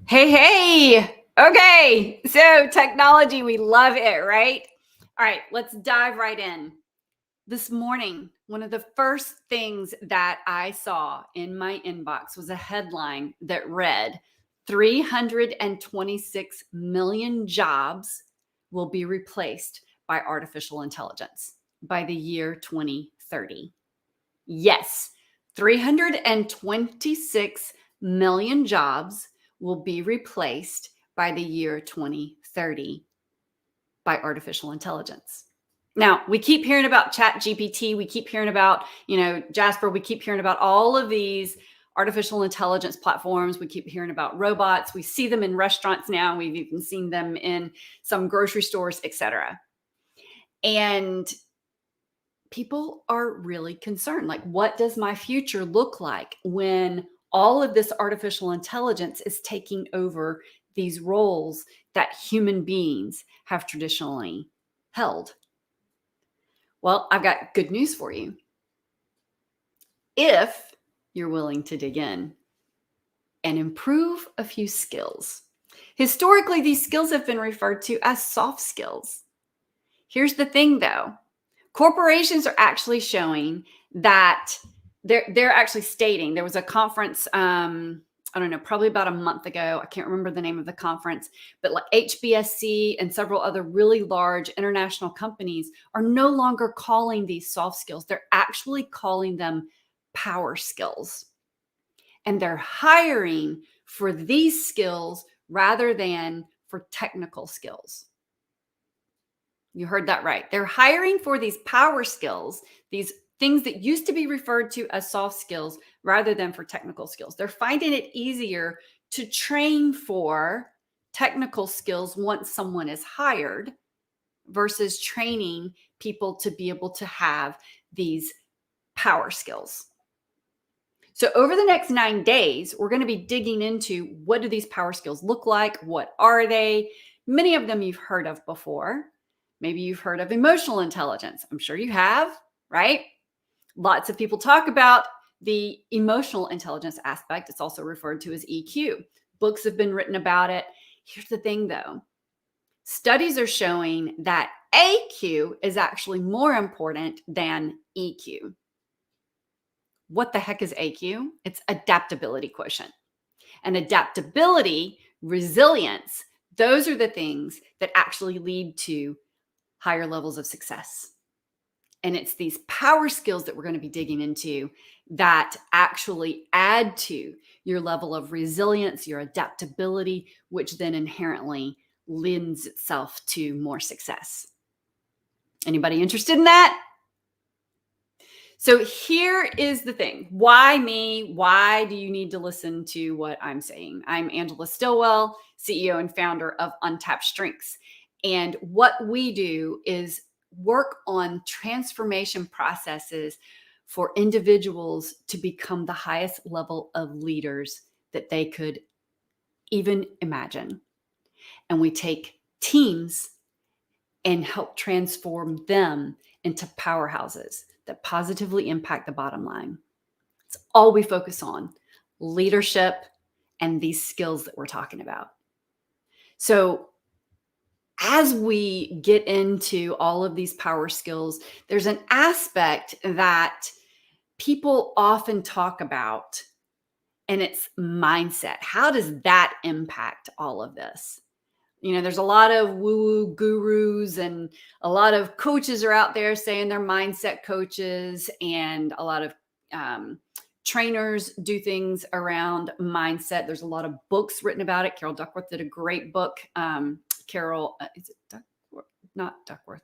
Hey, hey. Okay. So, technology, we love it, right? All right, let's dive right in. This morning, one of the first things that I saw in my inbox was a headline that read 326 million jobs will be replaced by artificial intelligence by the year 2030. Yes, 326 million jobs will be replaced by the year 2030 by artificial intelligence. Now, we keep hearing about Chat GPT, we keep hearing about, Jasper, we keep hearing about all of these artificial intelligence platforms, we keep hearing about robots, we see them in restaurants now, we've even seen them in some grocery stores, etc. And people are really concerned. Like, what does my future look like when all of this artificial intelligence is taking over these roles that human beings have traditionally held? Well, I've got good news for you. If you're willing to dig in and improve a few skills. Historically, these skills have been referred to as soft skills. Here's the thing though, corporations are actually showing that they're actually stating, there was a conference, I don't know, probably about a month ago. I can't remember the name of the conference, but like HBSC and several other really large international companies are no longer calling these soft skills. They're actually calling them power skills. And they're hiring for these skills rather than for technical skills. You heard that right. They're hiring for these power skills, these things that used to be referred to as soft skills rather than for technical skills. They're finding it easier to train for technical skills once someone is hired versus training people to be able to have these power skills. So over the next 9 days, we're going to be digging into what do these power skills look like? What are they? Many of them you've heard of before. Maybe you've heard of emotional intelligence. I'm sure you have, right? Lots of people talk about the emotional intelligence aspect. It's also referred to as EQ. Books have been written about it. Here's the thing though, studies are showing that AQ is actually more important than EQ. What the heck is AQ? It's adaptability quotient. And adaptability, resilience, those are the things that actually lead to higher levels of success. And it's these power skills that we're going to be digging into that actually add to your level of resilience, your adaptability, which then inherently lends itself to more success. Anybody interested in that? So here is the thing. Why me? Why do you need to listen to what I'm saying? I'm Angela Stillwell, CEO and founder of Untapped Strengths. And what we do is work on transformation processes for individuals to become the highest level of leaders that they could even imagine. And we take teams and help transform them into powerhouses that positively impact the bottom line. It's all we focus on, leadership and these skills that we're talking about. So as we get into all of these power skills, there's an aspect that people often talk about, and it's mindset. How does that impact all of this? There's a lot of woo-woo gurus and a lot of coaches are out there saying they're mindset coaches, and a lot of trainers do things around mindset. There's a lot of books written about it. Carol Duckworth did a great book. Is it Duckworth? Not Duckworth.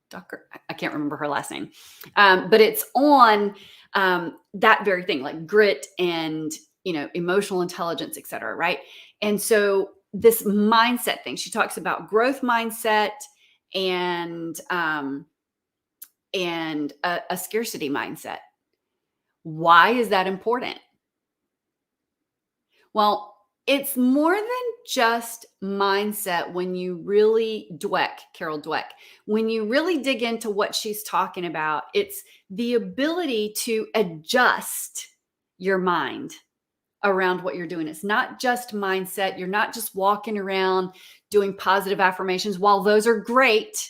Ducker. I can't remember her last name, but it's on that very thing, like grit and emotional intelligence, et cetera, right? And so this mindset thing, she talks about growth mindset and a scarcity mindset. Why is that important? Well, it's more than just mindset when you really Carol Dweck, when you really dig into what she's talking about, it's the ability to adjust your mind around what you're doing. It's not just mindset. You're not just walking around doing positive affirmations. While those are great,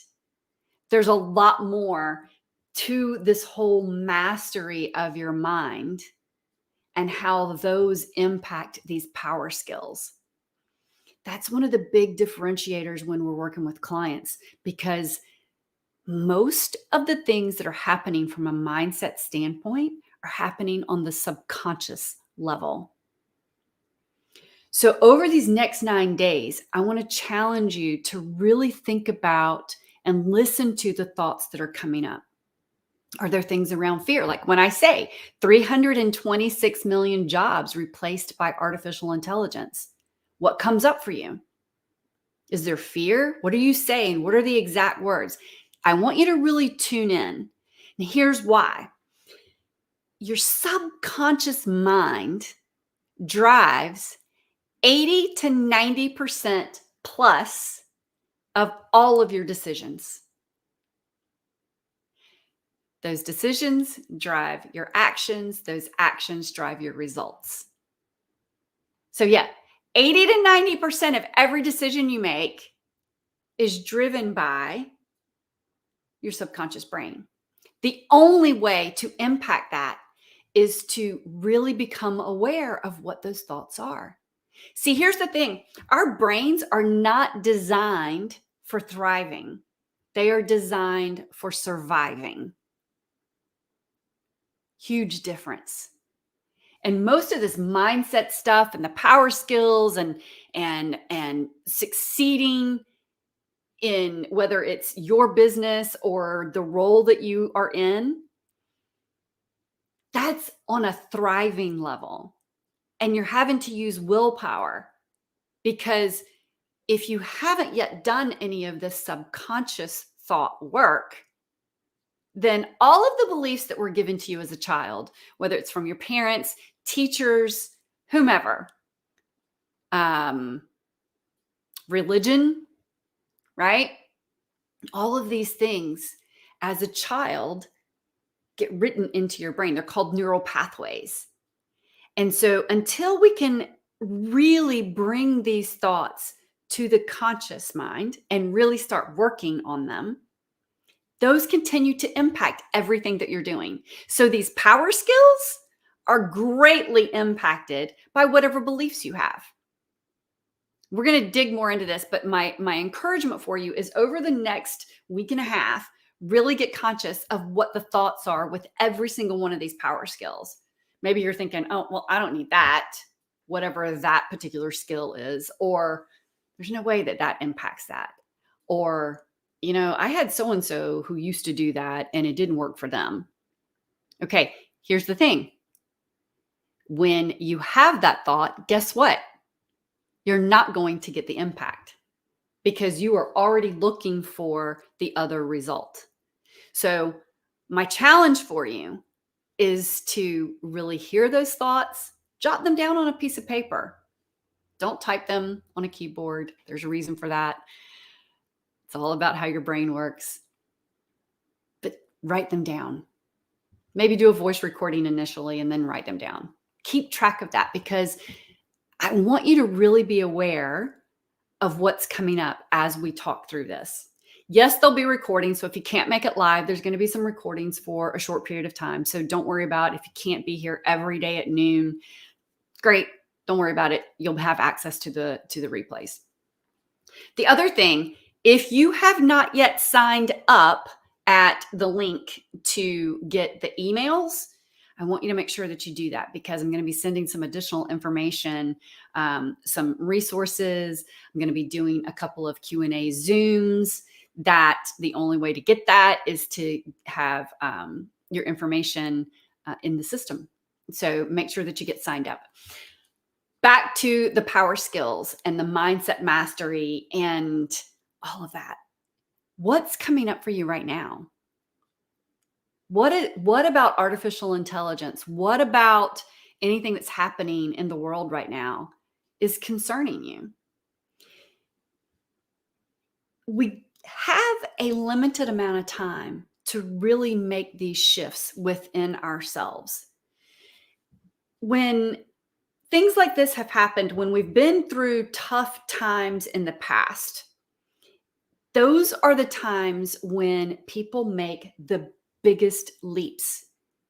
there's a lot more to this whole mastery of your mind and how those impact these power skills. That's one of the big differentiators when we're working with clients, because most of the things that are happening from a mindset standpoint are happening on the subconscious level. So, over these next 9 days, I want to challenge you to really think about and listen to the thoughts that are coming up. Are there things around fear? Like when I say 326 million jobs replaced by artificial intelligence, what comes up for you? Is there fear? What are you saying? What are the exact words? I want you to really tune in. And here's why. Your subconscious mind drives 80 to 90% plus of all of your decisions. Those decisions drive your actions. Those actions drive your results. So yeah, 80 to 90% of every decision you make is driven by your subconscious brain. The only way to impact that is to really become aware of what those thoughts are. See, here's the thing. Our brains are not designed for thriving. They are designed for surviving. Huge difference. And most of this mindset stuff and the power skills and succeeding in whether it's your business or the role that you are in, that's on a thriving level. And you're having to use willpower, because if you haven't yet done any of this subconscious thought work, then all of the beliefs that were given to you as a child, whether it's from your parents, teachers, whomever, religion, right? All of these things as a child get written into your brain. They're called neural pathways. And so until we can really bring these thoughts to the conscious mind and really start working on them, those continue to impact everything that you're doing. So these power skills are greatly impacted by whatever beliefs you have. We're going to dig more into this, but my encouragement for you is over the next week and a half, really get conscious of what the thoughts are with every single one of these power skills. Maybe you're thinking, oh, well, I don't need that, whatever that particular skill is, or there's no way that that impacts that. Or, I had so-and-so who used to do that and it didn't work for them. Okay, here's the thing. When you have that thought, guess what? You're not going to get the impact because you are already looking for the other result. So my challenge for you is to really hear those thoughts, jot them down on a piece of paper. Don't type them on a keyboard. There's a reason for that. It's all about how your brain works. But write them down. Maybe do a voice recording initially and then write them down. Keep track of that, because I want you to really be aware of what's coming up as we talk through this. Yes, there'll be recordings. So if you can't make it live, there's going to be some recordings for a short period of time. So don't worry about if you can't be here every day at noon. Great. Don't worry about it. You'll have access to the replays. The other thing, if you have not yet signed up at the link to get the emails, I want you to make sure that you do that, because I'm going to be sending some additional information, some resources. I'm going to be doing a couple of Q&A Zooms. That the only way to get that is to have your information in the system. So make sure that you get signed up. Back to the power skills and the mindset mastery and all of that. What's coming up for you right now? What about artificial intelligence? What about anything that's happening in the world right now is concerning you? We have a limited amount of time to really make these shifts within ourselves. When things like this have happened when we've been through tough times in the past. Those are the times when people make the biggest leaps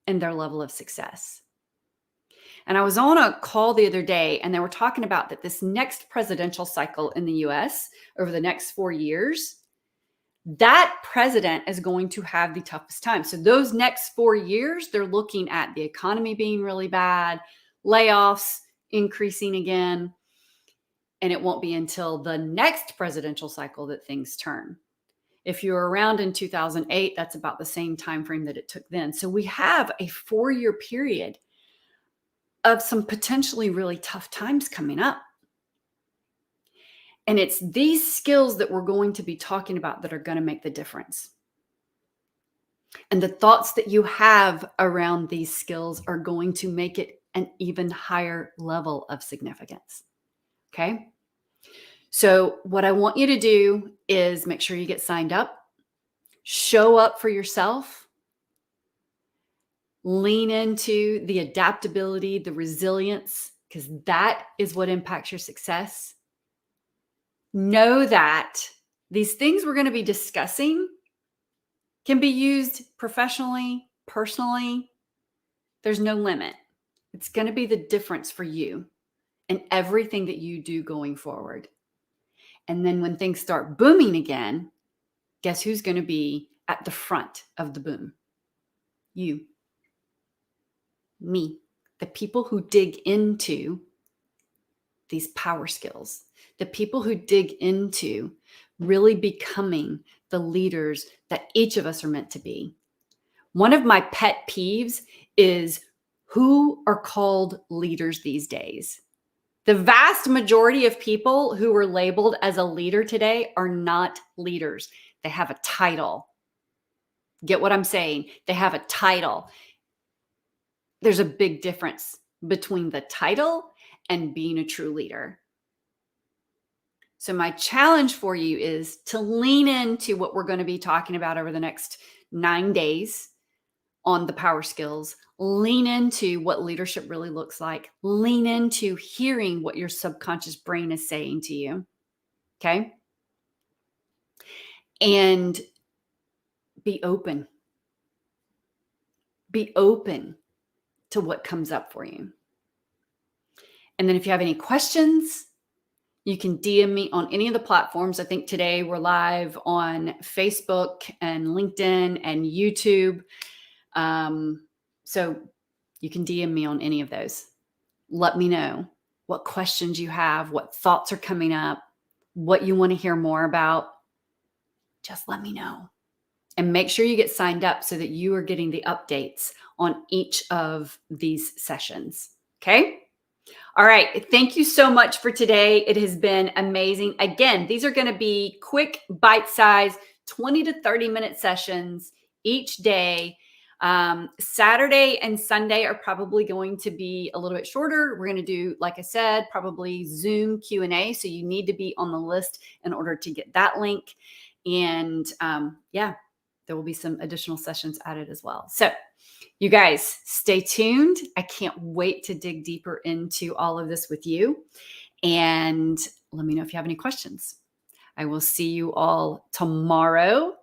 in their level of success. And I was on a call the other day, and they were talking about that this next presidential cycle in the US over the next 4 years, that president is going to have the toughest time. So those next 4 years, they're looking at the economy being really bad, layoffs increasing again, and it won't be until the next presidential cycle that things turn. If you were around in 2008, that's about the same time frame that it took then. So we have a 4-year period of some potentially really tough times coming up. And it's these skills that we're going to be talking about that are going to make the difference. And the thoughts that you have around these skills are going to make it an even higher level of significance. Okay? So what I want you to do is make sure you get signed up, show up for yourself, lean into the adaptability, the resilience, because that is what impacts your success. Know that these things we're going to be discussing can be used professionally, personally. There's no limit. It's going to be the difference for you in everything that you do going forward. And then when things start booming again, guess who's going to be at the front of the boom? You. Me. The people who dig into these power skills, the people who dig into really becoming the leaders that each of us are meant to be. One of my pet peeves is who are called leaders these days. The vast majority of people who are labeled as a leader today are not leaders. They have a title. Get what I'm saying? They have a title. There's a big difference between the title and being a true leader. So my challenge for you is to lean into what we're going to be talking about over the next 9 days on the power skills. Lean into what leadership really looks like. Lean into hearing what your subconscious brain is saying to you. Okay? And be open. Be open to what comes up for you. And then if you have any questions, you can DM me on any of the platforms. I think today we're live on Facebook and LinkedIn and YouTube. So you can DM me on any of those. Let me know what questions you have, what thoughts are coming up, what you want to hear more about. Just let me know. And make sure you get signed up so that you are getting the updates on each of these sessions. Okay? All right. Thank you so much for today. It has been amazing. Again, these are going to be quick, bite-sized, 20 to 30-minute sessions each day. Saturday and Sunday are probably going to be a little bit shorter. We're going to do, like I said, probably Zoom Q&A. So you need to be on the list in order to get that link. And there will be some additional sessions added as well. So you guys stay tuned. I can't wait to dig deeper into all of this with you. And let me know if you have any questions. I will see you all tomorrow.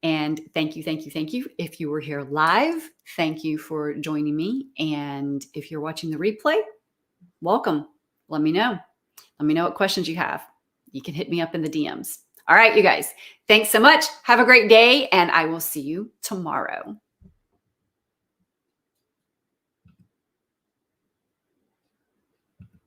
And thank you. If you were here live, thank you for joining me. And if you're watching the replay, welcome. Let me know. Let me know what questions you have. You can hit me up in the DMs. All right, you guys. Thanks so much. Have a great day, and I will see you tomorrow.